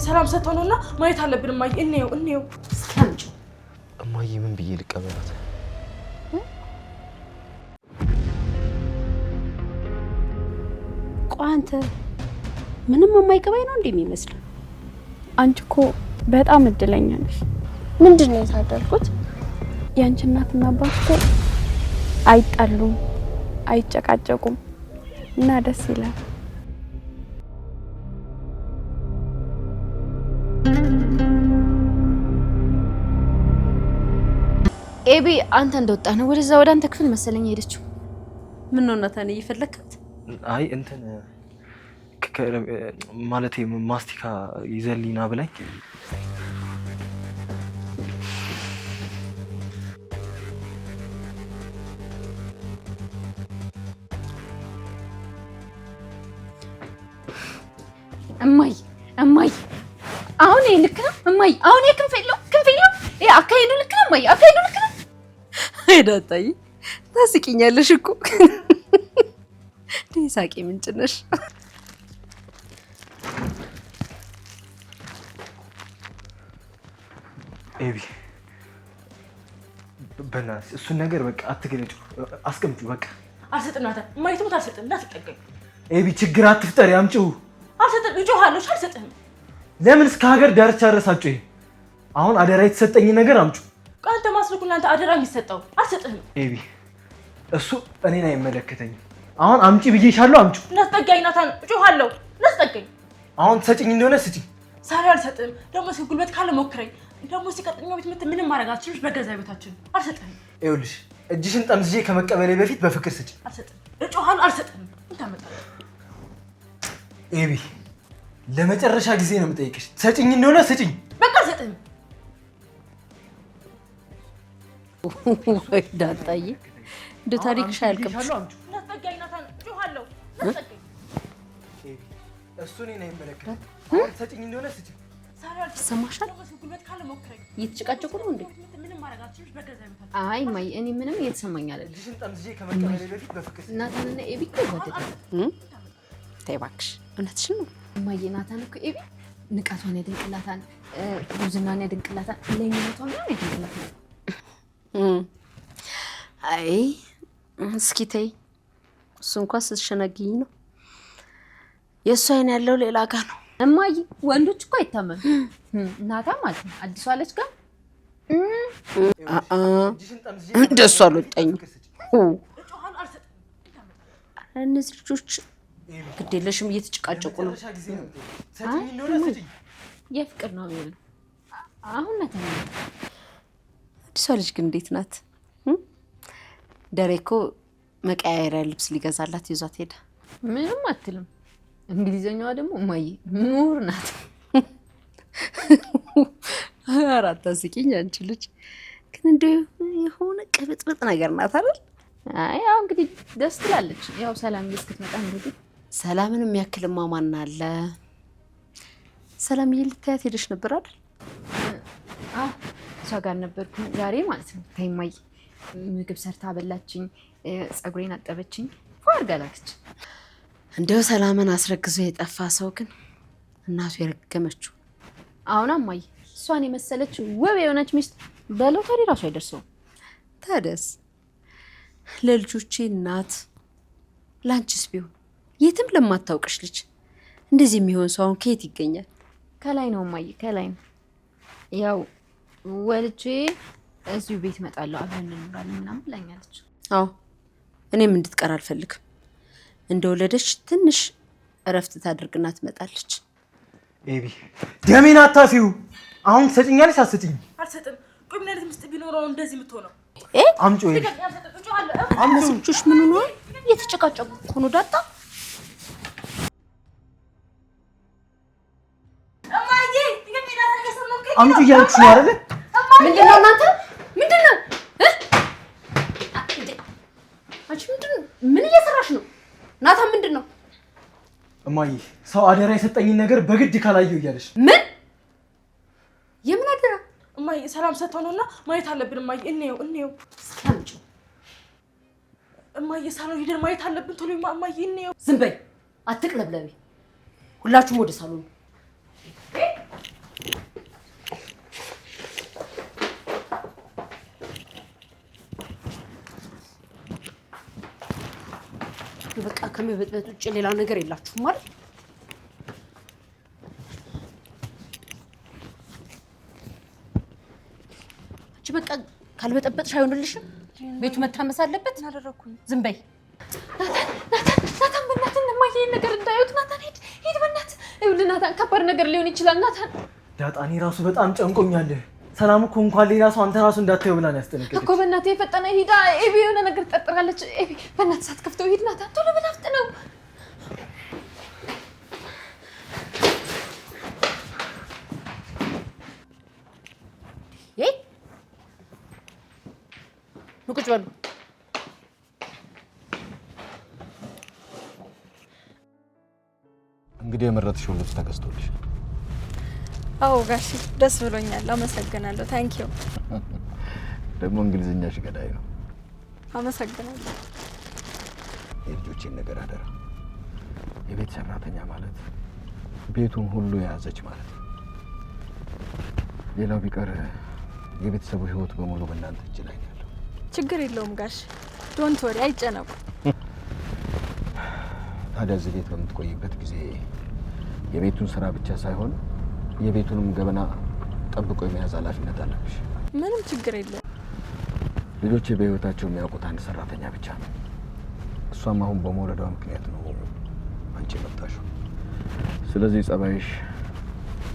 ሰላም ሰጥቶናልና ማየት አለብን እማዬ እንየው እስከምጭ እማዬ ምን ብዬ ልቀበላት ቋንተ ምንም የማይገባኝ ነው እንደሚመስል አንቺ እኮ በጣም እድለኛ ነሽ ምንድነው የታደልኩት ያንቺ እናትና አባት እኮ አይጣሉም አይጨቃጨቁም እና ደስ ይላል ኤቢ አንተ እንደወጣ ነው ወደዛ ወደ አንተ ክፍል መሰለኝ ሄደችው ምን ነው እናታን እየፈለካት አይ እንትን ማለቴ ማስቲካ ይዘሊና ብላኝ እማይ አሁን ልክ ነው እማይ አሁን ክንፈለው አካሄዱ ልክ ነው እማይ አካሄዱ ልክ ነው አይዳጣይ ታስቂኛለሽ እኮ ሳቂ ምንጭ ነሽ ኤቢ በእናትሽ እሱን ነገር በቃ አትገለጩ አስቀምጪው በቃ አልሰጥም ናታ እማዬ ትሞት አልሰጥም እንዳትጠቀኝ ኤቢ ችግር አትፍጠሪ አምጪው አልሰጥም እጮሃለሁ አልሰጥም ለምን እስከ ሀገር ዳርቻ አረሳችሁ አሁን አደራ የተሰጠኝ ነገር አምጪው ቃንተ ማስልኩ እናንተ አደራ የሚሰጠው አልሰጥም ኤቢ እሱ እኔን አይመለከተኝም አሁን አምጪ ብዬሻለሁ አምጪው እንዳትጠጋኝ ናታን እጮሃለሁ እንዳትጠጋኝ አሁን ሰጪኝ እንደሆነ ስጪኝ ሳሪ አልሰጥም ደግሞ ጉልበት ካለ ሞክረኝ ደግሞ ሲቀጥኛው ቤት ምንም ማድረግ አትችልሽ በገዛ ቤታችን አልሰጥም ይኸውልሽ እጅሽን ጠምዝዬ ከመቀበሌ በፊት በፍቅር ስጪኝ አልሰጥም እጮሃለሁ አልሰጥም እንታመጣለህ ኤቢ ለመጨረሻ ጊዜ ነው የምጠይቅሽ ሰጪኝ እንደሆነ ስጪኝ በቃ አልሰጥም ወይ ዳጣዬ እንደ ታሪክሽ አያልቅም እንዳትጠጋኝ ናታን እጮሃለሁ እንዳትጠጋኝ ኤቢ እሱ እኔን አይመለከትም አሁን ሰጪኝ እንደሆነ ስጪኝ ሰማሻል ጉልበት ካለ ሞክረኝ እየተጨቃጨቁ ነው እንዴ ምንም ማድረግ አትችልሽ በገዛ ቤታችን አይ እማይ እኔ ምንም እየተሰማኝ አይደለም እጅሽን ጠምዝዬ ከመቀበሌ በፊት በፍቅር ስጪኝ ናታንና ኤቢ እኮ ይወደዳሉ ተይ እባክሽ እውነትሽን ነው እማዬ ናታን እኮ ኤቢ ንቀቷን ያደንቅላታል ጉብዝናን ያደንቅላታል ለእኛቷን ነው ያደንቅላታል አይ እስኪ ተይ እሱ እንኳን ስትሸነግኝ ነው የእሱ አይን ያለው ሌላ ጋር ነው እማዬ ወንዶች እኮ አይታመኑም ናታን ማለት ነው አዲሷ አለች ጋር እንደሱ አልወጣኝም እነዚህ ልጆች ግድ የለሽም እየተጨቃጨቁ ነው የፍቅር ነው የሚሆነው አሁን ናታን አዲሷ ልጅ ግን እንዴት ናት ደሬ እኮ መቀያየሪያ ልብስ ሊገዛላት ይዟት ሄደ ምንም አትልም እንግሊዘኛዋ ደግሞ እማዬ ምሁር ናት አራት አስቂኝ አንቺ ልጅ ግን እንደው የሆነ ቅብጥብጥ ነገር ናት አይደል አይ ያው እንግዲህ ደስ ትላለች ያው ሰላም እስክትመጣ እንግዲህ ሰላምን የሚያክልማ ማን አለ ሰላም ልታያት ሄደሽ ነበር አይደል እሷ ጋር ነበርኩ ዛሬ ማለት ነው ታይማይ ምግብ ሰርታ በላችኝ ፀጉሬን አጠበችኝ ፏርጋላች እንደው ሰላምን አስረግዞ የጠፋ ሰው ግን እናቱ የረገመችው አሁን እማዬ እሷን የመሰለች ውብ የሆነች ሚስት በሎተሪ ራሱ አይደርሰውም ታደስ ለልጆቼ እናት ላንቺስ ቢሆን የትም ለማታውቅሽ ልጅ እንደዚህ የሚሆን ሰው አሁን ከየት ይገኛል ከላይ ነው እማዬ ከላይ ነው ያው ወልጄ እዚሁ ቤት እመጣለሁ አብረን እንኖራለን ምናምን ብላኛለች አዎ እኔም እንድትቀር አልፈልግም እንደወለደች ትንሽ እረፍት ታድርግና ትመጣለች ኤቢ ደሜን አታፊው አሁን ትሰጪኛለሽ አትሰጪኝ አልሰጥም ቆይ ምን አይነት ምስጥ ቢኖረው እንደዚህ የምትሆነው አምጪ ኤቢ አምጪሽ ምን ነው እየተጨቃጨቁ እኮ ነው ዳጣ እማዬ አምጪ እያልኩሽ ነው አይደል ምንድነው እናንተ ምንድነው አንቺ ምንድነው ምን እየሰራሽ ነው ናታን ምንድነው እማዬ ሰው አደራ የሰጠኝን ነገር በግድ ካላየው እያለሽ ምን የምን አደራ እማዬ ሰላም ሰጥቶናልና ማየት አለብን እማዬ እንየው እስከምጭ እማዬ ሳሎን ሄደን ማየት አለብን ቶሎ እማዬ እንየው ዝም በይ አትቅለብለቢ ሁላችሁም ወደ ሳሎን በቃ ከመበጥበጥ ውጭ ሌላ ነገር የላችሁም ማለት አንቺ በቃ ካልበጠበጥሽ አይሆንልሽም። ቤቱ መታመስ አለበት። አደረኩኝ። ዝም በይ ናታን በእናትህ እማዬ ነገር እንዳይወት ናታን ሂድ በእናትህ። ይኸውልህ ናታን ከባድ ነገር ሊሆን ይችላል ናታን። ዳጣኔ ራሱ በጣም ጨንቆኛል። ሰላም እኮ እንኳን ሌላ ሰው አንተ ራሱ እንዳታየው ብላ ነው ያስጠነቀቀች እኮ። በእናትህ የፈጠነ ሂዳ ኤቢ የሆነ ነገር ትጠርጥራለች። ኤቢ በእናትህ ሳትከፍተው ሂድ ናታን፣ ቶሎ ብለህ አፍጥነው። ቁጭ በሉ። እንግዲህ የመረጥሽው ልብስ ተገዝቶልሽ። አዎ ጋሽ ደስ ብሎኛል። አመሰግናለሁ። ታንክ ዩ። ደግሞ እንግሊዝኛሽ ገዳይ ነው። አመሰግናለሁ። የልጆቼን ነገር አደራ። የቤት ሰራተኛ ማለት ቤቱን ሁሉ የያዘች ማለት ነው። ሌላው ቢቀር የቤተሰቡ ህይወት በሙሉ በእናንተ እጅ ላይ ነው ያለው። ችግር የለውም ጋሽ፣ ዶንት ወሪ፣ አይጨነቁ። ታዲያ እዚህ ቤት በምትቆይበት ጊዜ የቤቱን ስራ ብቻ ሳይሆን የቤቱንም ገበና ጠብቆ የመያዝ ኃላፊነት አለብሽ። ምንም ችግር የለውም። ልጆቼ በህይወታቸው የሚያውቁት አንድ ሰራተኛ ብቻ ነው። እሷም አሁን በመውለዷ ምክንያት ነው አንቺ የመጣሽው። ስለዚህ ጸባይሽ፣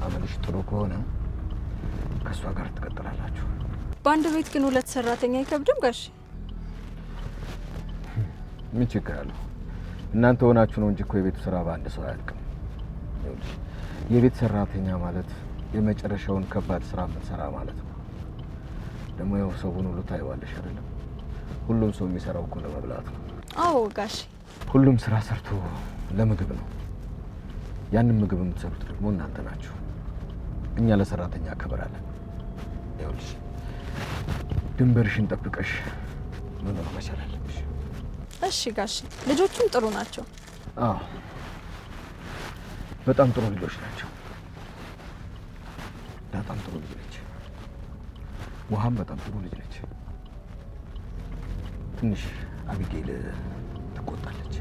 አመልሽ ጥሩ ከሆነ ከእሷ ጋር ትቀጥላላችሁ። በአንድ ቤት ግን ሁለት ሰራተኛ አይከብድም ጋሽ? ምን ችግር አለው? እናንተ ሆናችሁ ነው እንጂ እኮ የቤቱ ስራ በአንድ ሰው አያልቅም። የቤት ሰራተኛ ማለት የመጨረሻውን ከባድ ስራ የምትሰራ ማለት ነው። ደግሞ ያው ሰውን ሁሉ ታይዋለሽ አይደለም? ሁሉም ሰው የሚሰራው እኮ ለመብላት ነው። አዎ ጋሽ። ሁሉም ስራ ሰርቶ ለምግብ ነው። ያንን ምግብ የምትሰሩት ደግሞ እናንተ ናችሁ። እኛ ለሰራተኛ ክብር አለን። ይኸውልሽ ድንበርሽን ጠብቀሽ መኖር መቻል አለብሽ። እሺ ጋሽ። ልጆቹም ጥሩ ናቸው? አዎ በጣም ጥሩ ልጆች ናቸው። በጣም ጥሩ ልጅ ነች። ውሃም በጣም ጥሩ ልጅ ነች። ትንሽ አቢጌል ትቆጣለች።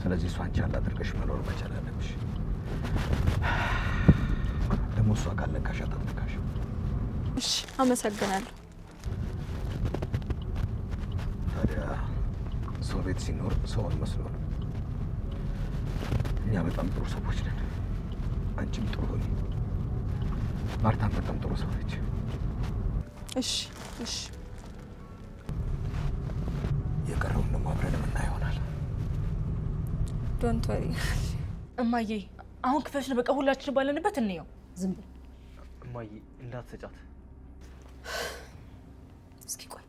ስለዚህ እሷን ቻል አድርገሽ መኖር መቻል አለብሽ። ደግሞ እሷ ካለካሽ አታጥቃሽ። እሺ አመሰግናለሁ። ታዲያ ሰው ቤት ሲኖር ሰውን መስሎ ነው። እኛ በጣም ጥሩ ሰዎች ነን። አንቺም ጥሩ ሆኚ። ማርታም በጣም ጥሩ ሰው ነች። እሺ እሺ። የቀረውን ደግሞ አብረን የምናየው ይሆናል። ዶንት ወሪ እማዬ። አሁን ክፈሽ ነው በቃ ሁላችን ባለንበት እንየው። ዝም በል እማዬ፣ እንዳትሰጫት። እስኪ ቆይ፣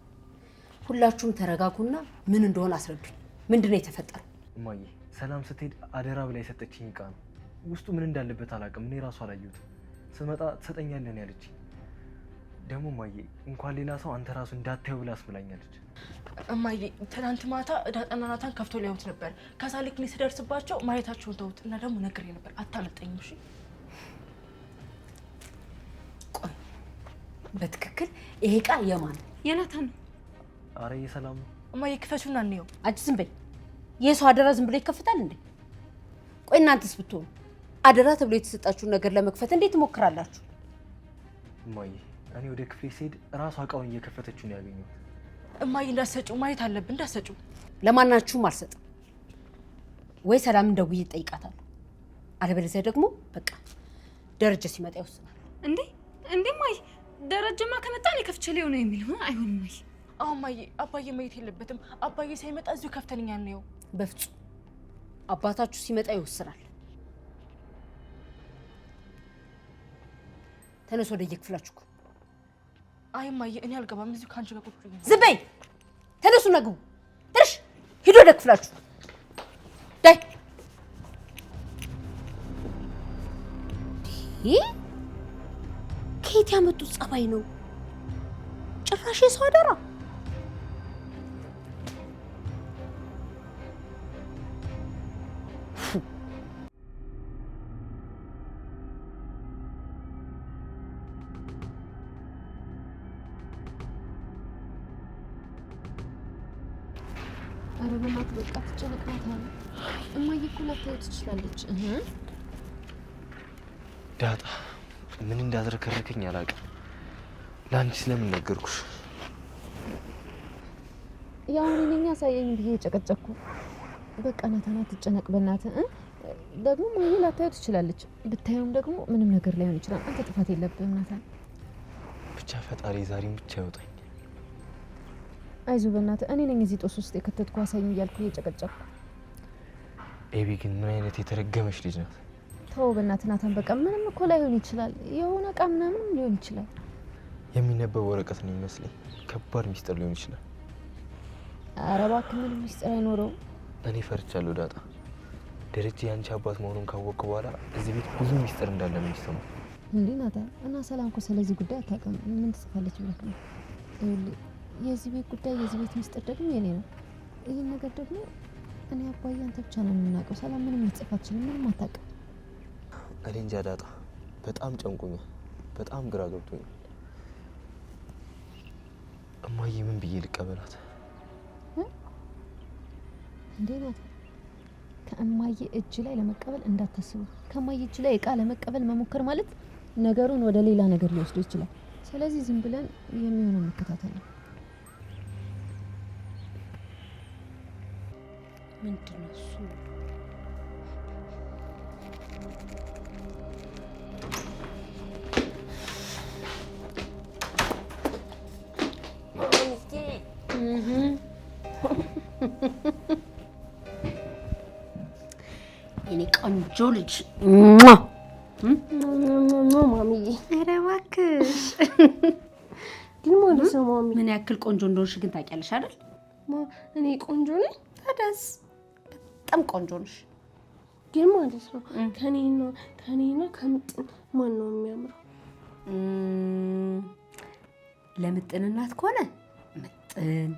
ሁላችሁም ተረጋጉና ምን እንደሆነ አስረዱኝ። ምንድነው የተፈጠረው? እማዬ፣ ሰላም ስትሄድ አደራ ብላ የሰጠችኝ ዕቃ ነው። ውስጡ ምን እንዳለበት አላውቅም። እኔ ራሱ አላየሁትም። ስመጣ ትሰጠኛለህ ያለችኝ። ደግሞ እማዬ እንኳን ሌላ ሰው አንተ ራሱ እንዳታየው ብላ አስብላኛለች። እማዬ ትናንት ማታ ዳጣና ናታን ከፍቶ ሊያዩት ነበር። ከዛ ልክ እኔ ስደርስባቸው ማየታቸውን ተውት እና ደግሞ ነግሬ ነበር። አታመልጠኝም እሺ? ቆይ በትክክል ይሄ ዕቃ የማን ነው? የናታን ነው። አረ የሰላም ነው። እማዬ ክፈሹና እንየው። አንቺ ዝም በይ። የሰው አደራ ዝም ብሎ ይከፈታል እንዴ? ቆይ እናንተስ ብትሆኑ አደራ ተብሎ የተሰጣችሁን ነገር ለመክፈት እንዴት ትሞክራላችሁ? እማዬ እኔ ወደ ክፍሌ ስሄድ ራሷ ዕቃውን እየከፈተችው ነው ያገኘሁት። እማዬ እንዳትሰጪው፣ ማየት አለብን። እንዳትሰጪው። ለማናችሁም አልሰጥም። ወይ ሰላም እንደውዬ እጠይቃታለሁ፣ አለበለዚያ ደግሞ በቃ ደረጃ ሲመጣ ይወስናል። እንዴ ማይ ደረጃማ ከመጣ እኔ ከፍቼ ሊሆን ነው የሚለው። አይሆንም ማይ። አሁን ማዬ አባዬ ማየት የለበትም። አባዬ ሳይመጣ እዚሁ ከፍተንኛ ነው። በፍጹም አባታችሁ ሲመጣ ይወስናል። ተነስ ወደ የክፍላችሁ። አይ ማዬ እኔ አልገባም። እዚሁ ካንቺ ጋር ቁጭ ብዬ። ዝም በይ። ተነሱና ግቡ። ትርሽ ሂዱ ወደ ክፍላችሁ። ዳይ ከየት ያመጡት ጸባይ ነው? ጭራሽ የሰው አደራ። ኧረ በእናትህ በቃ ትጨነቅናት አለ። እማዬ እኮ ላታየው ትችላለች። ዳጣ ምን እንዳዝረከረከኝ አላውቅም። ለአንቺ ስለምን ነገርኩሽ? ያው እኔ ነኝ አሳየኝ ብዬ የጨቀጨኩ። በቃ ናታን አትጨነቅ በእናትህ። ደግሞ እማዬ ላታየው ትችላለች። ብታየውም ደግሞ ምንም ነገር ላይሆን ይችላል። አንተ ጥፋት የለብህም ናታን። ብቻ ፈጣሪ ዛሬም ብቻ ያውጣኝ። አይዞህ በእናትህ። እኔ ነኝ እዚህ ጦስ ውስጥ የከተትኩ አሳየኝ እያልኩ እየጨቀጨኩ። ኤቢ ግን ምን አይነት የተረገመች ልጅ ናት? ተው በእናትህ ናታን። በቃ ምንም እኮ ላይሆን ይችላል። የሆነ እቃ ምናምን ሊሆን ይችላል። የሚነበብ ወረቀት ነው የሚመስለኝ። ከባድ ሚስጥር ሊሆን ይችላል። ኧረ እባክህ ምንም ሚስጥር አይኖረውም። እኔ ፈርቻለሁ ዳጣ። ደረጀ ያንቺ አባት መሆኑን ካወቅኩ በኋላ እዚህ ቤት ብዙ ሚስጥር እንዳለ ነው የሚሰማው። እንዴ ናታን እና ሰላም እኮ ስለዚህ ጉዳይ አታውቅም። ምን ትጽፋለች ብለህ ነው? የዚህ ቤት ጉዳይ የዚህ ቤት ሚስጥር ደግሞ የኔ ነው። ይህን ነገር ደግሞ እኔ አባዬ አንተ ብቻ ነው የምናውቀው። ሰላም ምንም ልትጽፍ አትችልም። ምንም አታውቅም። እኔ እንጃ ዳጣ፣ በጣም ጨንቆኛል። በጣም ግራ ገብቶኛል። እማዬ ምን ብዬ ልቀበላት? እንዴ ናታን ከእማዬ እጅ ላይ ለመቀበል እንዳታስቡ። ከእማዬ እጅ ላይ እቃ ለመቀበል መሞከር ማለት ነገሩን ወደ ሌላ ነገር ሊወስደው ይችላል። ስለዚህ ዝም ብለን የሚሆነው መከታተል ነው። ምንድነው እሱ? የኔ ቆንጆ ልጅ ማሚዬ። ኧረ እባክሽ ግን ማለት ነው ማሚ፣ ምን ያክል ቆንጆ እንደሆንሽ ግን ታውቂያለሽ አይደል? እኔ ቆንጆ ነኝ? ታዲያስ በጣም ቆንጆ ነሽ። ግን ማለት ነው ከኔና ከምጥን ማን ነው የሚያምረው? ለምጥን እናት ከሆነ ምጥን፣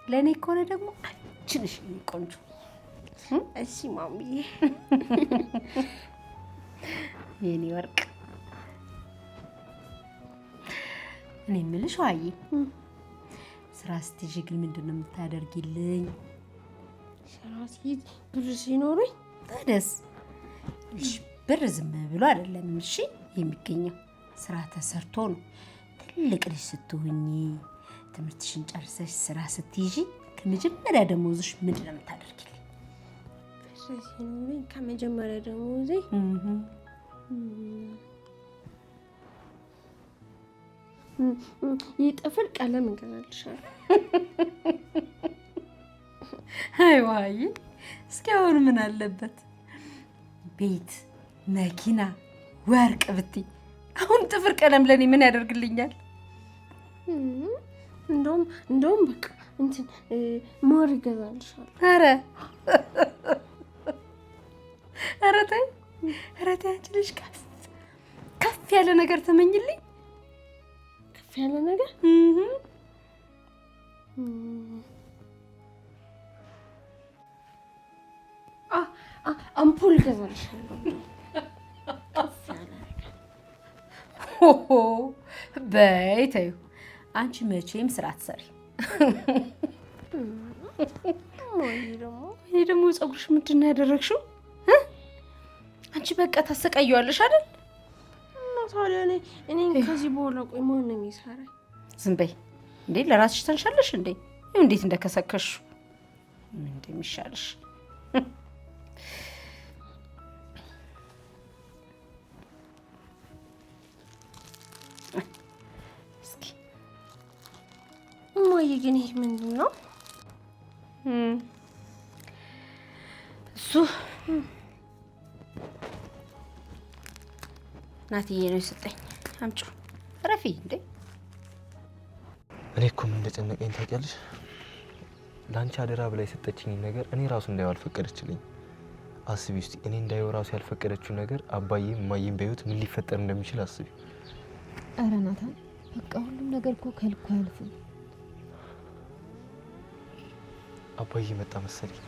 ለእኔ ከሆነ ደግሞ አንቺ ነሽ ቆንጆ። እሺ ማሚዬ። የኔ ወርቅ፣ እኔ የምልሽ ዋዬ፣ ስራ ስትይዥ ግን ምንድን ነው የምታደርጊልኝ? ስራ ሲይዝ ብር ሲኖረኝ። ታዲያስ ብር ዝም ብሎ አይደለም እሺ የሚገኘው፣ ስራ ተሰርቶ ነው። ትልቅ ልጅ ስትሆኚ ትምህርትሽን ጨርሰሽ ስራ ስትይዥ ከመጀመሪያ ደሞዝሽ ምንድን ነው የምታደርጊልኝ? ብር ሲኖረኝ ከመጀመሪያ ደሞዜ የጥፍር ቀለም እንገዛልሻለሁ። አይ ዋዬ፣ እስኪ አሁን ምን አለበት ቤት፣ መኪና፣ ወርቅ ብትይ፣ አሁን ጥፍር ቀለም ለኔ ምን ያደርግልኛል? እንደውም በቃ እንትን ማር ይገዛልሻለሁ። ኧረ ተይ አንቺ ልጅ ከፍ ያለ ነገር ተመኝልኝ። ከፍ ያለ ነገር? አምፖል ይገዛልሻለሁ። ከፍ ያለ ነገር። በይ ተይው፣ አንቺ መቼም ስራ አትሰሪ። ይሄ ደግሞ ፀጉርሽ ምንድን ነው ያደረግሽው? አንቺ በቃ ታሰቃየዋለሽ አይደል? እና ታዲያ እኔ ከዚህ በኋላ ቆይ ማን ነው የሚሰራኝ? ዝም በይ እንዴ! ለራስሽ ተንሻለሽ እንዴ? ይኸው እንዴት እንደከሰከሽ ምን እንደሚሻልሽ። እስኪ እማዬ ግን ይሄ ምንድን ነው? እሱ ናትዬ ነው የሰጠኝ። አምጪው ረፊ እንዴ! እኔ እኮ ምን እንደጨነቀኝ ታውቂያለሽ? ለአንቺ አደራ ብላ የሰጠችኝ ነገር እኔ ራሱ እንዳየው አልፈቀደችልኝ። አስቢ እስቲ፣ እኔ እንዳየው ራሱ ያልፈቀደችው ነገር አባዬም እማዬም በህይወት ምን ሊፈጠር እንደሚችል አስቢ። ኧረ ናታን፣ በቃ ሁሉም ነገር እኮ ከልኩ አያልፍም። አባዬ መጣ መሰለኝ።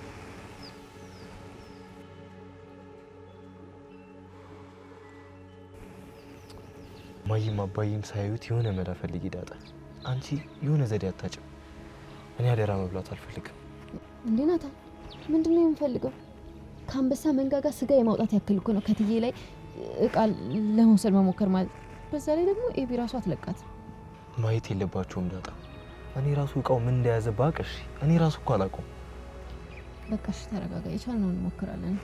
እማዬም አባዬም ሳያዩት የሆነ መላ ፈልጊ ዳጣ። አንቺ የሆነ ዘዴ አታጭም። እኔ አደራ መብላት አልፈልግም። እንዴ ናታን ምንድነው የምፈልገው? ከአንበሳ መንጋጋ ስጋ የማውጣት ያክል እኮ ነው ከትዬ ላይ እቃ ለመውሰድ መሞከር ማለት። በዛ ላይ ደግሞ ኤቢ ራሱ አትለቃት። ማየት የለባቸውም ዳጣ። እኔ ራሱ እቃው ምን እንደያዘ ባቀሽ እኔ ራሱ እኮ አላውቀውም። በቃ እሺ ተረጋጋ፣ የቻልነውን እንሞክራለን።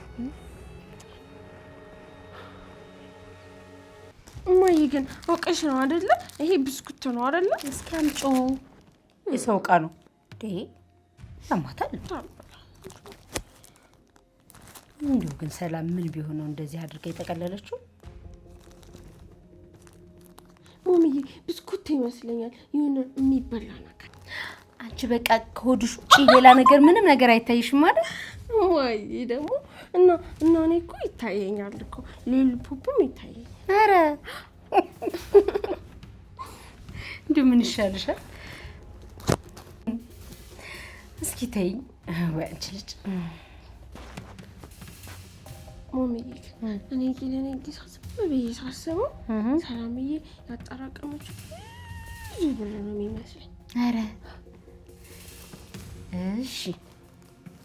እማዬ ግን አውቀሽ ነው አይደለ? ይሄ ብስኩት ነው አይደለ? እስኪ አምጪው። የሰው እቃ ነው እንዴ? ያማታል። እንዲሁ ግን ሰላም ምን ቢሆን ነው እንደዚህ አድርጋ የጠቀለለችው? ማሚዬ ብስኩት ይመስለኛል፣ የሆነ የሚበላ ነገር። አንቺ በቃ ከሆድሽ ውጪ ሌላ ነገር ምንም ነገር አይታይሽም ማለት? ወይ ደግሞ እና እኔ እኮ ይታየኛል እኮ ሌሉ ፖፕም ይታየኛል። አረ እንዴ ምን ይሻልሻል? እስኪ ተይኝ ወይ አንቺ ልጅ። ማሚዬ እኔ ዝም ብዬ ሳስበው ሰላምዬ ያጠራቀመችው ብዙ ብር ነው የሚመስለኝ። አረ እሺ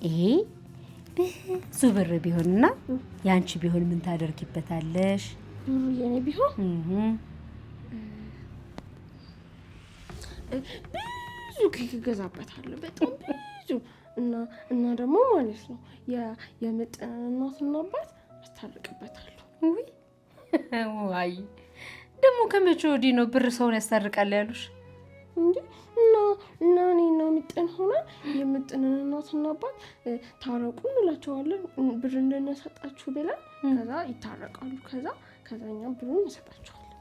ይሄ ብዙ ብር ቢሆንና ያንቺ ቢሆን ምን ታደርጊበታለሽ? ብሩ የኔ ቢሆን ብዙ ኬክ እገዛበታለሁ፣ በጣም ብዙ እና ደግሞ ማለት ነው የምጥን እናትና አባት አስታርቅበታለሁ። ዋይ ደግሞ ከመቼ ወዲህ ነው ብር ሰውን ያስታርቃል ያሉሽ? እንዴ እና እኔና ምጥን ሆነ የምጥንን እናትና አባት ታረቁ እንላቸዋለን፣ ብር እንደነሰጣችሁ ብለን ከዛ ይታረቃሉ። ከዛኛ ብሩን እንሰጣቸዋለን።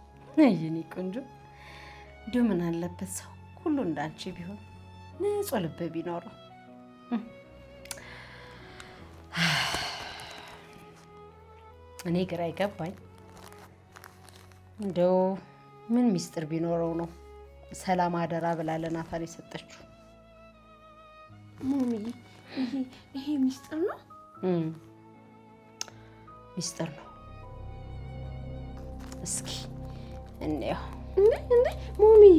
የኔ ቆንጆ እንዲሁ ምን አለበት ሰው ሁሉ እንዳንቺ ቢሆን፣ ንጹህ ልብ ቢኖረው። እኔ ግራ ይገባኝ እንደው ምን ሚስጥር ቢኖረው ነው ሰላም አደራ ብላ ለናታን የሰጠችው? ማሚዬ ይሄ ሚስጥር ነው። ሚስጥር ነው። እስኪ እንየው። እንዴ ማሚዬ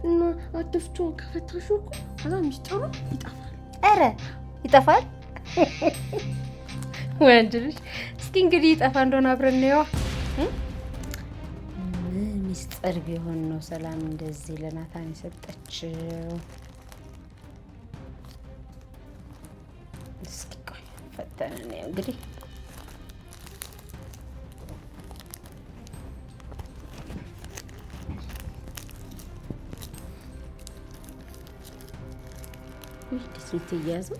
እና አትፍቶ ከፈታሹ እኮ ከዛ ሚስጥሩ ይጠፋል። አረ ይጠፋል? ወንድ ልጅ እስኪ እንግዲህ ይጠፋ እንደሆነ አብረን እንየዋ። ሚስጥር ቢሆን ነው ሰላም እንደዚህ ለናታን የሰጠችው? እስኪ ቆይ ፈተነን ነው እንግዲህ። እንዴት ነው ትያዘው?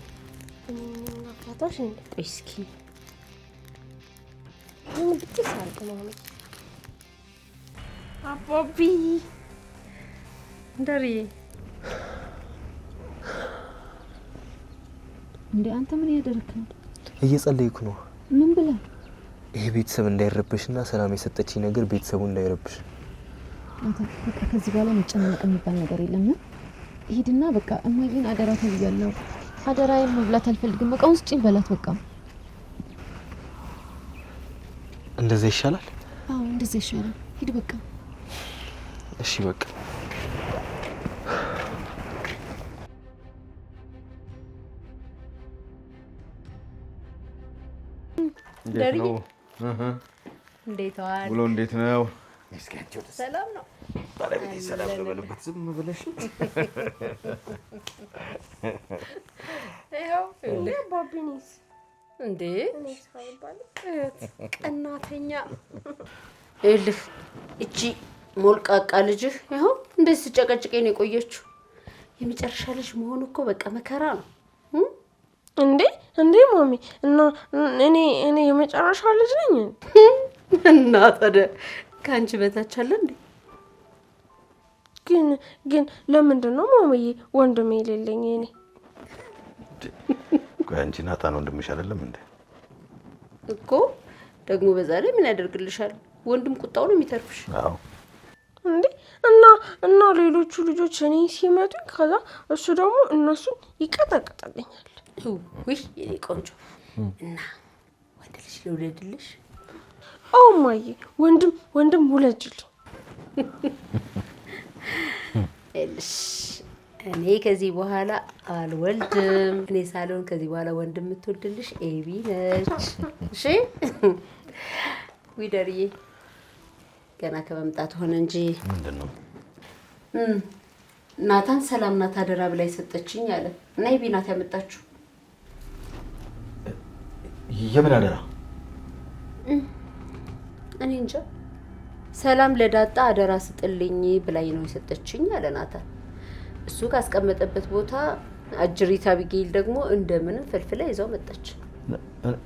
አፋታሽ እንዴ? ቆይ እስኪ ምን ብትሳልቅ ነው ማለት አባቢ እንደሪ እንዴ አንተ ምን ያደረክ ነው? እየጸለይኩ ነው። ምን ብለህ? ይሄ ቤተሰብ እንዳይረበሽና ሰላም የሰጠችኝ ነገር ቤተሰቡ እንዳይረብሽ። አንተ በቃ ከዚህ በኋላ መጨናነቅ የሚባል ነገር የለም። ሂድና በቃ እማዬን አደራ ተብያለሁ፣ አደራዬን መብላት አልፈልግም፣ በቃ ውስጪን በላት በቃ። እንደዛ ይሻላል? አዎ እንደዛ ይሻላል። ሂድ በቃ። እሺ በቃ እንዴት ነው? እንዴት ዋል? ውሎ እንዴት ነው? ሰላም ነው። ባለቤቴ ሰላም ልበልበት ዝም ብለሽ። ይኸው ባቢኒስ እንዴ እኔ ሳይባል ቀናተኛ ይልህ እቺ ሞልቃቃ ልጅህ ይኸው እንደዚህ ስጨቀጭቀኝ ነው የቆየችው። የመጨረሻ ልጅ መሆኑ እኮ በቃ መከራ ነው። እንዴ ማሚ እና እኔ የመጨረሻ ልጅ ነኝ እና ታዲያ ከአንቺ በታች አለ እንዴ? ግን ለምንድን ነው ማሚዬ ወንድሜ የሌለኝ? እኔ ቆይ አንቺ ናታን ወንድምሽ አይደለም እንዴ? እኮ ደግሞ በዛ ላይ ምን ያደርግልሻል? ወንድም ቁጣው ነው የሚተርፍሽ። አዎ እንዴ እና ሌሎቹ ልጆች እኔ ሲመጡ ከዛ እሱ ደግሞ እነሱን ይቀጠቅጥልኛል። ውይ የኔ ቆንጆ እና ወንድ ልጅ ልውለድልሽ? አዎ ማዬ ወንድም ውለጅልኝ። እልሽ እኔ ከዚህ በኋላ አልወልድም። እኔ ሳልሆን ከዚህ በኋላ ወንድ የምትወልድልሽ ኤቢ ነች። እሺ ዊደርዬ ገና ከመምጣት ሆነ እንጂ ምንድን ነው ናታን ሰላም ናት አደራ ብላ ሰጠችኝ አለ እና ኤቢ ናት ያመጣችሁ። የምን አደራ? እኔ እንጃ ሰላም ለዳጣ አደራ ስጥልኝ ብላኝ ነው የሰጠችኝ አለ ናታን። እሱ ካስቀመጠበት ቦታ አጅሪታ ቢጌል ደግሞ እንደምንም ፈልፍላ ይዛው መጣች።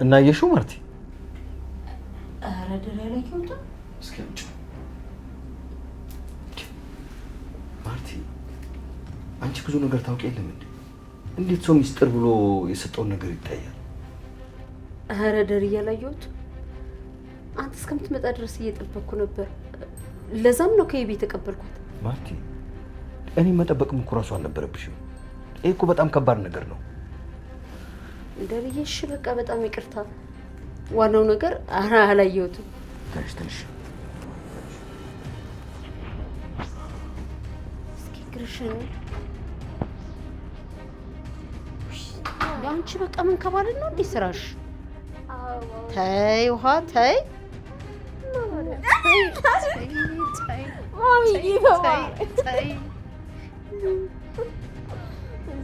እና የሽው ማርቲ አረ ደረ ላይ ከውጣ እስኪ ማርቲ አንቺ ብዙ ነገር ታውቂ የለም እንዴ? እንዴት ሰው ሚስጥር ብሎ የሰጠውን ነገር ይታያል? አረ ደረ ያላየሁት አንተ እስከምትመጣ ድረስ እየጠበቅኩ ነበር። ለዛም ነው ከቤት የተቀበልኳት። ማርቲ እኔ መጠበቅም እኮ ራሱ አልነበረብሽም። ይሄ እኮ በጣም ከባድ ነገር ነው። ደረዬ እሺ በቃ በጣም ይቅርታ። ዋናው ነገር አላየሁትም። ትንሽ እስኪ ግርሽን ያንቺ በቃ ምን ከባድ ነው እንዴ ስራሽ? ተይ ውሃ ተይ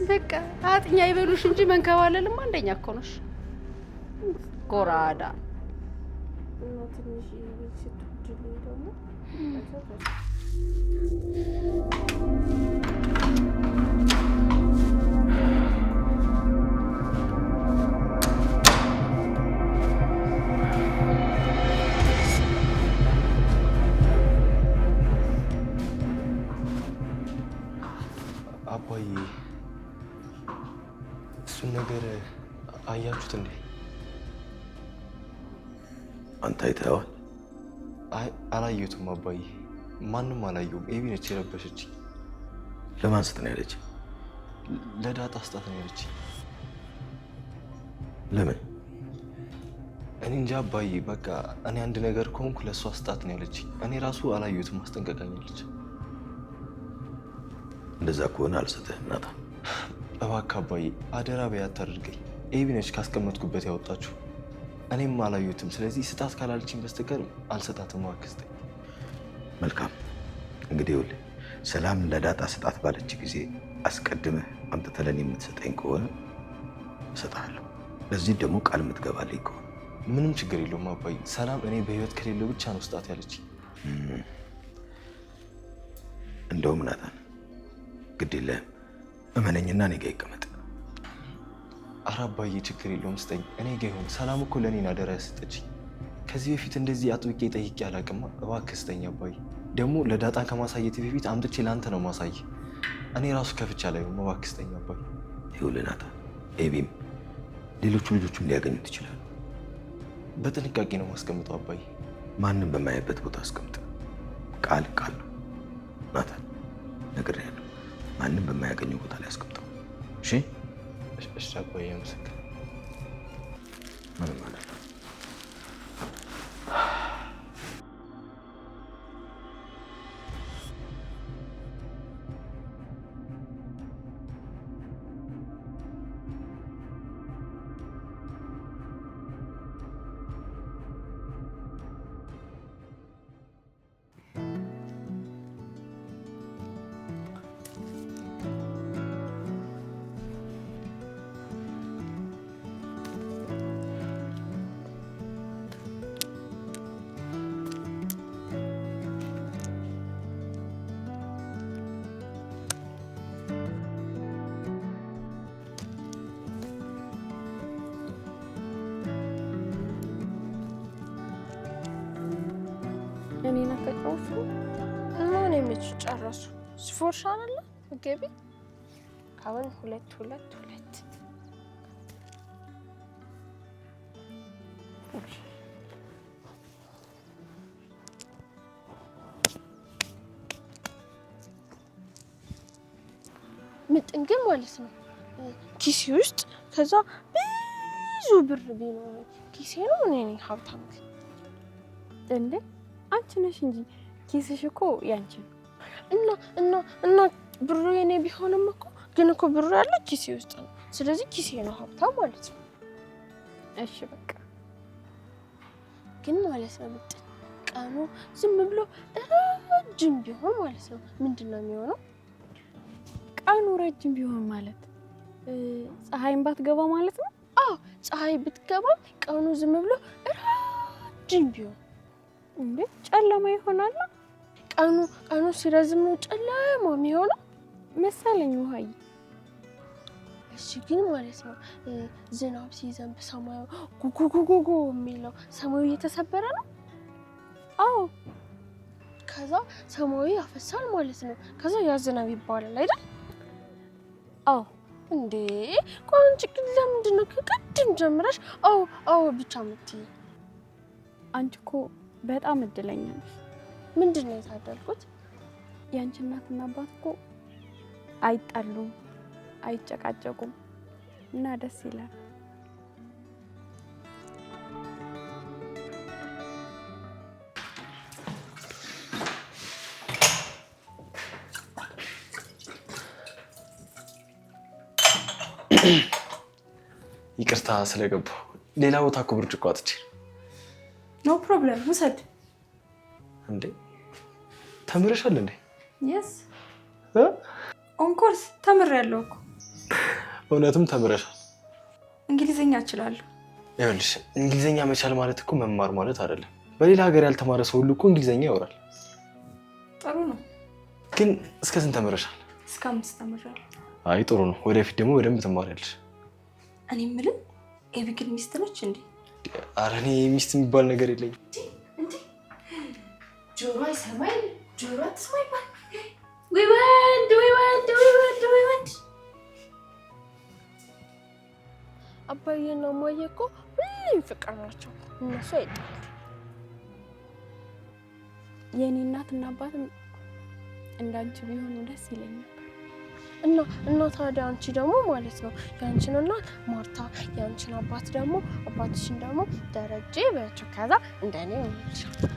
በቃ አጥኛ ይበሉሽ እንጂ መንከባለልማ አንደኛ እኮ ነሽ። ጎራዳ አባዬ እሱን ነገር አያችሁት እንዴ? አንተ አይተኸዋል? አይ አላየሁትም አባዬ፣ ማንም አላየውም። ኤቢ ነች የረበሸች። ለማን ስጥ ነው ያለች? ለዳጣ ስጣት ነው ያለች። ለምን? እኔ እንጃ አባዬ፣ በቃ እኔ አንድ ነገር ከሆንኩ ለእሷ ስጣት ነው ያለች። እኔ ራሱ አላየሁትም፣ አስጠንቀቃኛለች። እንደዛ ከሆነ አልሰጥህም ናታን። እባክህ አባዬ አደራ በይ አታድርገኝ። ኤቢ ነች ካስቀመጥኩበት ያወጣችሁ። እኔም አላየሁትም። ስለዚህ ስጣት ካላለችኝ በስተቀር አልሰጣትም። እባክህ ስጠኝ። መልካም እንግዲህ ይኸውልህ፣ ሰላም ለዳጣ ስጣት ባለች ጊዜ አስቀድመህ አምጥተህ ለእኔ የምትሰጠኝ ከሆነ እሰጥሃለሁ። ለዚህ ደግሞ ቃል የምትገባልኝ ከሆነ ምንም ችግር የለውም አባዬ። ሰላም እኔ በህይወት ከሌለው ብቻ ነው ስጣት ያለችኝ። እንደውም ናታን ግድ የለህም፣ እመነኝና እኔ ጋ ይቀመጥ። ኧረ አባዬ ችግር የለውም ስጠኝ። እኔ ጋ ይሁን። ሰላም እኮ ለእኔ አደራ ያሰጠችኝ። ከዚህ በፊት እንደዚህ አጥብቄ ጠይቄ አላውቅም። እባክህ ስጠኝ አባዬ። ደግሞ ለዳጣን ከማሳየት በፊት አምጥቼ ለአንተ ነው ማሳይ። እኔ ራሱ ከፍቻ ላይ ነው። እባክህ ስጠኝ አባዬ። ይኸውልህ ናታን፣ ኤቢም ሌሎቹ ልጆችም ሊያገኙት ይችላሉ። በጥንቃቄ ነው ማስቀምጠው አባዬ። ማንም በማያበት ቦታ አስቀምጥ። ቃል ቃል ነው ናታን፣ ነግሬሃለሁ። ማንም በማያገኘው ቦታ ላይ አስቀምጠው። እሺ እሺ አባዬ፣ አመሰግናለሁ። ምንም ማለት ነው። እኔ ናፈቀውሽ ማን የምች ጨረሱ ስፎርሽ አይደለ ገቢ ካሁን ሁለት ምጥንግም ማለት ነው ኪሴ ውስጥ ከዛ ብዙ ብር ቢኖር ኪሴ ነው እኔ ነኝ ሀብታም እንዴ አንቺ ነሽ እንጂ ኪስሽ እኮ ያንቺ ነው። እና ብሩ የኔ ቢሆንም እኮ ግን እኮ ብሩ ያለው ኪሴ ውስጥ ነው። ስለዚህ ኪሴ ነው ሀብታም ማለት ነው። እሺ በቃ ግን ማለት ነው ምጥን ቀኑ ዝም ብሎ ረጅም ቢሆን ማለት ነው ምንድነው የሚሆነው? ቀኑ ረጅም ቢሆን ማለት ፀሐይን ባትገባ ማለት ነው? አዎ ፀሐይ ብትገባ ቀኑ ዝም ብሎ ረጅም ቢሆን እንዴ ጨለማ ይሆናል። ቀኑ ሲረዝም ነው ጨለማ የሚሆነው መሰለኝ ውሃይ። እሺ ግን ማለት ነው ዝናብ ሲዘንብ ሰማዩ ጉጉጉጉጉ የሚለው ሰማዩ እየተሰበረ ነው። አዎ ከዛ ሰማዩ ያፈሳል ማለት ነው። ከዛ ያ ዝናብ ይባላል አይደል? አዎ እንዴ ቆንጆ ግን ለምንድን ነው ከቅድም ጀምረሽ አዎ ብቻ የምትይ? አንቺ እኮ በጣም እድለኛ ነሽ። ምንድን ነው የታደልኩት? ያንቺ እናትና አባት እኮ አይጣሉም፣ አይጨቃጨቁም እና ደስ ይላል። ይቅርታ ስለገባሁ። ሌላ ቦታ እኮ ብርጭቆ አጥቼ። ኖ ፕሮብለም ውሰድ። እንዴ ተምረሻል እንዴ? የስ ኦን ኮርስ ተምሬያለሁ እኮ። እውነትም ተምረሻል? እንግሊዝኛ እችላለሁ። ይኸውልሽ እንግሊዝኛ መቻል ማለት እኮ መማር ማለት አይደለም። በሌላ ሀገር ያልተማረ ሰው ሁሉ እኮ እንግሊዝኛ ያወራል። ጥሩ ነው። ግን እስከ ስንት ተምረሻል? እስከ 5 ተምሬያለሁ። አይ ጥሩ ነው። ወደፊት ደግሞ በደንብ ትማሪያለሽ። እኔ የምልህ ኤቢግል ሚስት ነች እንዴ? ኧረ እኔ ሚስት የሚባል ነገር የለኝም። እንዴ ጆሮ አይሰማኝ፣ ጆሮ አትስማኝ ማለት ወይ ወንድ አባዬና እማዬ እኮ ሁሌም ፍቅር ናቸው። እነሱ አይጣሉ። የኔ እናትና አባትም እንዳንቺ ቢሆኑ ደስ ይለኛል። እና ታዲያ አንቺ ደግሞ ማለት ነው ያንቺን እናት ማርታ፣ ያንቺን አባት ደግሞ አባትሽን ደግሞ ደረጀ በያቸው። ከዛ እንደኔ ይሆንልሻል።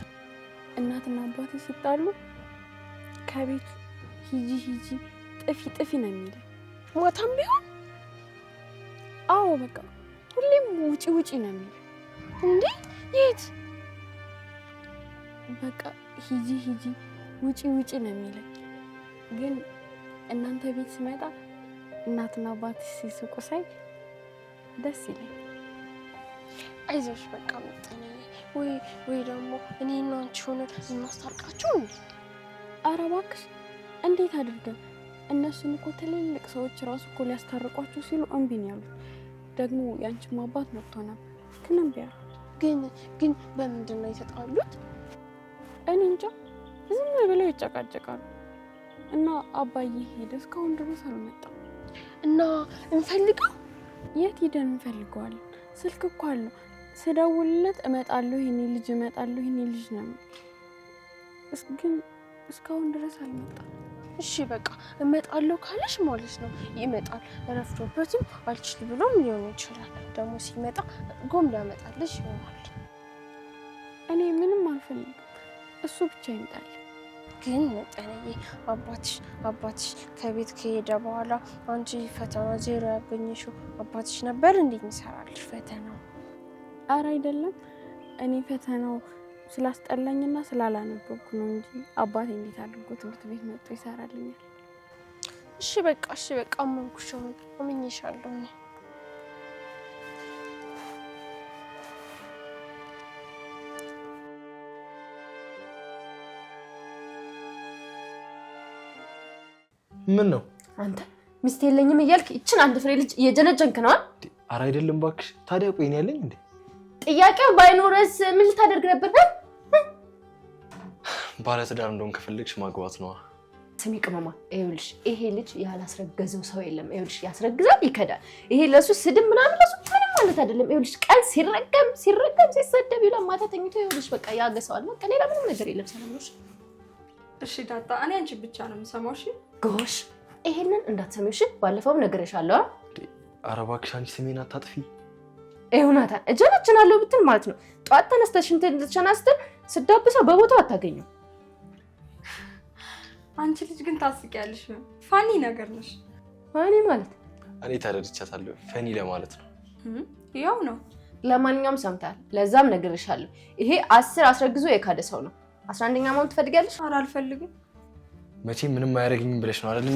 እናትና አባቴ ሲጣሉ ከቤት ሂጂ ጥፊ ነው የሚለው። ማታም ቢሆን አዎ በቃ ሁሌም ውጪ ነው የሚለው። እንዴ የት? በቃ ሂጂ ውጪ ነው የሚለው። ግን እናንተ ቤት ስመጣ እናትና አባት ሲስቁ ሳይ ደስ ይለኝ። አይዞሽ በቃ መጣኔ ወይ ደግሞ እኔና አንቺ ሆነን እናስታርቃቸው እንዴ? ኧረ እባክሽ እንዴት አድርገን? እነሱን እኮ ትልልቅ ሰዎች ራሱ እኮ ሊያስታርቋቸው ሲሉ እምቢ ነው ያሉት። ደግሞ ያንቺም አባት መጥቶ ነበር ግን እምቢ አሉ። ግን በምንድን ነው የተጣሉት? እኔ እንጃ ዝም ብለው ይጨቃጨቃሉ። እና አባዬ ሄደ፣ እስካሁን ድረስ አልመጣም። እና እንፈልገው። የት ሄደን እንፈልገዋለን? ስልክ እኮ አለው። ስደውልለት እመጣለሁ የኔ ልጅ ነው። ግን እስካሁን ድረስ አልመጣም። እሺ በቃ እመጣለሁ ካለሽ ማለት ነው ይመጣል። ረፍዶበትም አልችል ብሎም ሊሆን ይችላል። ደግሞ ሲመጣ ጎም ሊያመጣልሽ ይሆናል። እኔ ምንም አልፈልግም፣ እሱ ብቻ ይምጣል። ግን መጠነዬ አባትሽ ከቤት ከሄደ በኋላ አንቺ ፈተና 0 ያገኘሽው አባትሽ ነበር እንዴ የሚሰራልሽ ፈተናው? ኧረ አይደለም፣ እኔ ፈተናው ስላስጠላኝና ስላላነበብኩ ነው እንጂ አባቴ እንዴት አድርጎ ትምህርት ቤት መጥቶ ይሰራልኛል። እሺ በቃ አመንኩሽ፣ አምኜሻለሁ። ምን ነው አንተ ሚስት የለኝም እያልክ ይችን አንድ ፍሬ ልጅ እየጀነጀንክ ነው? ኧረ አይደለም እባክሽ። ታዲያ ቆይ ነው ያለኝ እንዴ? ጥያቄው ባይኖርስ ምን ልታደርግ ነበር? ባለትዳር እንደሆን ከፈለግሽ ማግባት ነው። ስሚ ቅመማ፣ ይኸውልሽ ይሄ ልጅ ያላስረገዘው ሰው የለም። ይኸውልሽ ያስረግዛል፣ ይከዳል። ይሄ ለሱ ስድብ ምናምን ለሱ ምንም ማለት አይደለም። ይኸውልሽ ቀን ሲረገም ሲሰደብ ይውላል፣ ማታ ተኝቶ ይኸውልሽ በቃ ያገሰዋል። በቃ ሌላ ምንም ነገር የለም። ሰላም ነው? እሺ ዳጣ፣ እኔ አንቺ ብቻ ነው የምሰማው። እሺ ጎሽ፣ ይሄንን እንዳትሰሚው እሺ። ባለፈውም ነገርሻለሁ። ኧረ እባክሽ አንቺ ስሜን አታጥፊ። ይሁናታ እጀነችናለሁ ብትል ማለት ነው ጧት ተነስተሽ እንትን ልትሸና ስትል ስዳብሰው በቦታው አታገኙም። አንቺ ልጅ ግን ታስቂያለሽ። ፋኒ ነገር ነሽ። ፋኒ ማለት እኔ ተረድቻታለሁ። ፈኒ ለማለት ነው። ያው ነው። ለማንኛውም ሰምታል። ለዛም ነግሬሻለሁ። ይሄ 10 አስረግዞ የካደ ሰው ነው። 11ኛ መሆን ትፈልጊያለሽ? ኧረ አልፈልግም። መቼም ምንም አያደርግኝም ብለሽ ነው አይደል?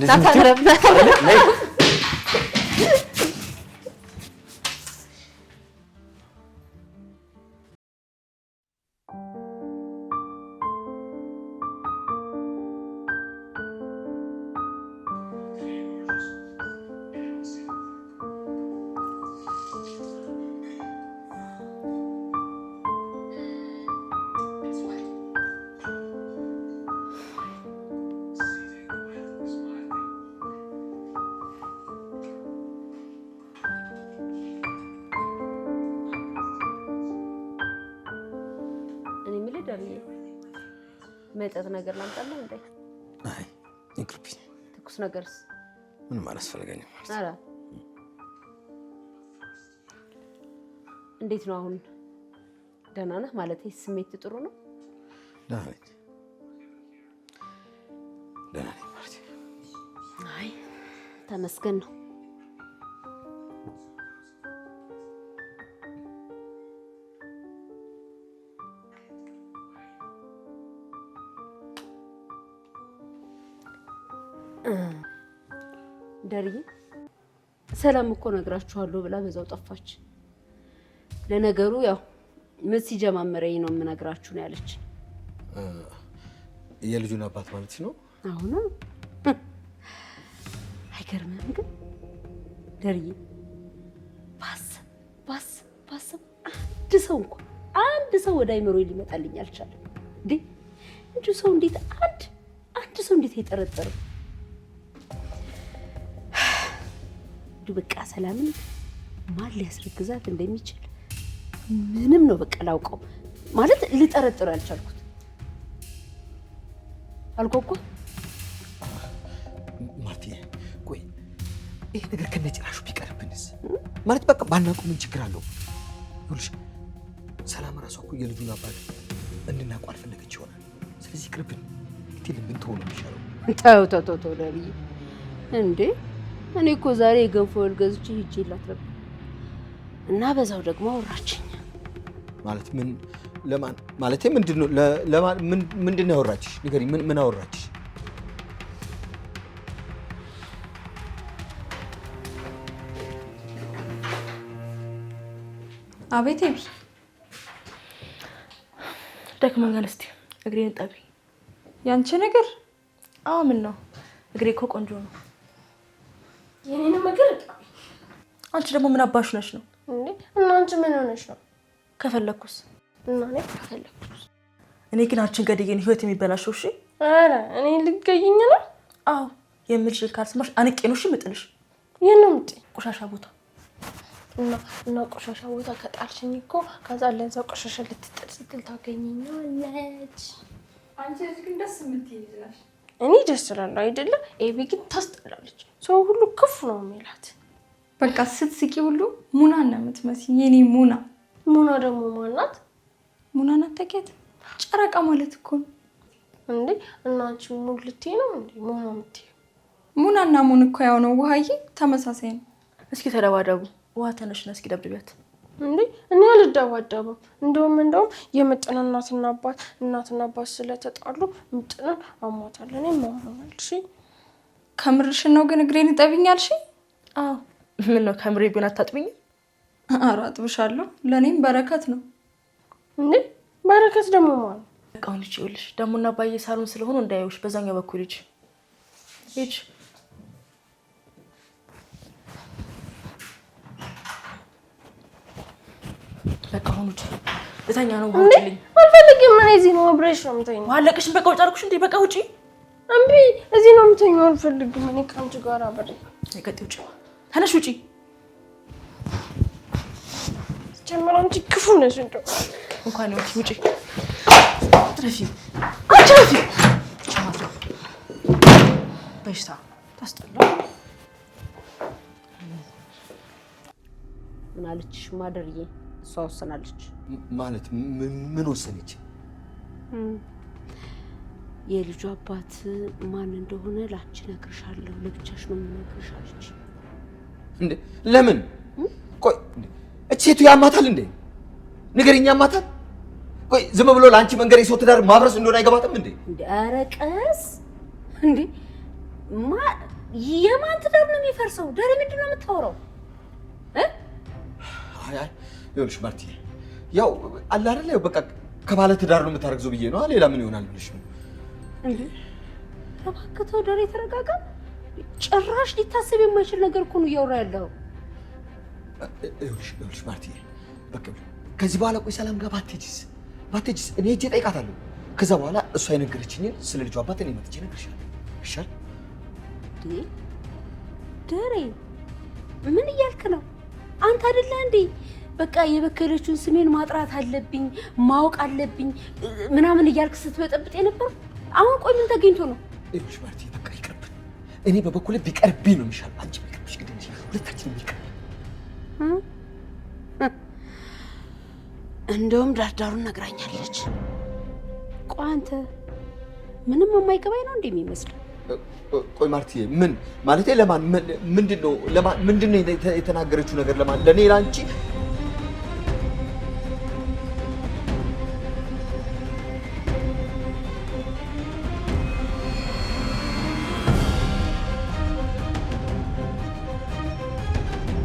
መጠጥ ነገር ላምጣልህ እንዴ? አይ ይቅርብኝ። ትኩስ ነገርስ? ምንም አላስፈልገኝም። ኧረ እንዴት ነው አሁን? ደህና ነህ ማለት ስሜት ጥሩ ነው? ደህና ነኝ ማለት። አይ ተመስገን ነው። ደርዬ ሰላም እኮ ነግራችኋለሁ ብላ በዛው ጠፋች። ለነገሩ ያው ምን ሲጀማመረኝ ነው የምነግራችሁ ነው ያለች። የልጁን አባት ማለት ነው? አሁን አይገርምም ግን ደርዬ ባስ አንድ ሰው ወደ አይምሮ ሊመጣልኝ አልቻለም። እንዴ እንጂ ሰው እንዴት አንድ ሰው እንዴት አይጠረጠርም? በቃ ሰላምን ማን ሊያስረግዛት እንደሚችል ምንም ነው በቃ ላውቀው ማለት ልጠረጥር ያልቻልኩት አልኮኮ ማርቲ። ቆይ ይሄ ነገር ከነጭራሹ ቢቀርብንስ? ማለት በቃ ባናውቀው ምን ችግር አለው? ይኸውልሽ ሰላም ራሷ እኮ የልጁን አባት እንድናውቀው አልፈለገች ይሆናል። ስለዚህ ይቅርብን። እንግዲህ ምን ትሆን ነው የሚሻለው? ተው ለብዬ እንዴ እኔ እኮ ዛሬ የገንፎ እህል ገዝቼ ሂጄላት ነበር እና በዛው ደግሞ አወራችኝ። ማለት ምን ለማን ማለት ምንድነው? ለማን ምንድነው ያወራችሽ? ንገሪ። ምን አወራችሽ? አቤት ኤቢ፣ ደክሞኛል። እስቲ እግሬን ጠቢ። ያንቺ ነገር? አዎ ምን ነው? እግሬ እኮ ቆንጆ ነው። የኔንም እግር ጠቢ። አንቺ ደግሞ ምን አባሽ ነሽ ነው እንዴ? እና አንቺ ምን ሆነሽ ነው? ከፈለኩስ? እና እኔ ከፈለኩስ? እኔ ግን አንቺን ገድዬን ህይወት የሚበላሽው። እሺ ኧረ እኔ ልትገይኝ ነው? አዎ የምልሽ ካልሰማሽ አንቄ ነው እሺ የምጥልሽ። የት ነው የምጥይኝ? ቆሻሻ ቦታ። እና ቆሻሻ ቦታ ከጣልሽኝ እኮ ከዛ ለዛው ቆሻሻ ልትጥል ስትል ታገኘኛለች። አንቺ ልጅ ግን ደስ የምትይኝ ነሽ። እኔ ደስ እላለሁ አይደለ? ኤቢ ግን ታስጠላለች። ሰው ሁሉ ክፉ ነው የሚላት። በቃ ስትስቂ ሁሉ ሙና ነው የምትመስኝ። የኔ ሙና። ሙና ደግሞ ማናት? ሙና ናት። ታውቂያት? ጨረቃ ማለት እኮ ነው እንዴ። እና አንቺ ሙን ልትይ ነው እንዴ? ሙና የምትይው? ሙናና ሙን እኮ ያው ነው። ውሃዬ ተመሳሳይ ነው። እስኪ ተደባደቡ። ውሃ ተነሽና እስኪ ደብድቢያት። እንዴ እኔ አልደባደብም። እንደውም የምጥን እናትና አባት ስለተጣሉ ምጥንን አሟታል። እኔ ማማል። እሺ ከምርሽን ነው ግን እግሬን ይጠብኛል? እሺ አዎ። ምን ነው ከምሬ ቢሆን አታጥብኝ? ኧረ አጥብሻለሁ። ለኔም በረከት ነው። እንዴ በረከት ደግሞ ማለት በቃ አሁን ይኸውልሽ ደሞና ባየ ሳሎን ስለሆኑ እንዳይውሽ በዛኛው በኩል ሂጅ። በቃ አሁን ውጪ። እተኛ ነው ውጪልኝ። አልፈልግም። እኔ እዚህ ነው አብሬሽ ነው የምተኛው። ዋለቅሽን በቃ ውጪ አልኩሽ እንዴ? በቃ ውጪ። እምቢ። እዚህ ነው የምተኛው። አልፈልግም። እኔ ከአንቺ ጋር አብሬ አይቀጥ ውጪ። ተነሽ ውጪ። ጀመረ አንቺ ክፉ ነሽ እንደው እንኳን ውጪ። ትረፊ በሽታ ታስጠላ። ምን አለችሽ ማደርዬ? እሷ ወሰናለች ማለት ምን ወሰነች? የልጁ አባት ማን እንደሆነ ላንቺ እነግርሻለሁ፣ ለብቻሽ ነው የምነግርሽ አለች። እንዴ ለምን? ቆይ እቺ ሴቱ ያማታል እንዴ? ንገሪኝ፣ ያማታል? ቆይ ዝም ብሎ ለአንቺ መንገር የሰው ትዳር ማፍረስ እንደሆነ አይገባትም እንዴ? እንዴ ኧረ ቀስ እንዴ የማን ትዳር ነው የሚፈርሰው? ደሬ ምንድን ነው የምታወራው? አይ ይኸውልሽ ማርቲ፣ ያው አለ አይደል፣ ያው በቃ ከባለ ትዳር ነው የምታረግዘው ብዬ ነው። ሌላ ምን ይሆናል ብለሽ ነው እንዴ? እባክህ ተው ደሬ፣ ተረጋጋ። ጭራሽ ሊታሰብ የማይችል ነገር እኮ ነው እያወራ ያለው። ይኸውልሽ ማርቲ፣ በቃ ከዚህ በኋላ ቆይ ሰላም ጋር ባትሄጂስ እኔ ሄጄ እጠይቃታለሁ። ከዛ በኋላ እሷ የነገረችኝን ስለ ልጁ አባት እኔ መጥቼ እነግርሻለሁ። ይሻል ደሬ? ምን እያልክ ነው አንተ? አይደለ እንዴ በቃ የበከለችውን ስሜን ማጥራት አለብኝ ማወቅ አለብኝ ምናምን እያልክ ስትበጠብጥ የነበረው? አሁን ቆይ ምን ተገኝቶ ነው? ይኸውልሽ ማርቲ፣ በቃ ይቅርብን። እኔ በበኩሌ ቢቀርብኝ ነው የሚሻል። አንቺ ቢቀርብሽ ግድ እንጂ ሁለታችንም ቢቀርብ። እንደውም ዳርዳሩን ነግራኛለች። ቆይ አንተ ምንም የማይገባኝ ነው እንደሚመስለው? ቆይ ማርቲ፣ ምን ማለቴ? ለማን ምንድነው የተናገረችው ነገር? ለማን? ለኔ ላንቺ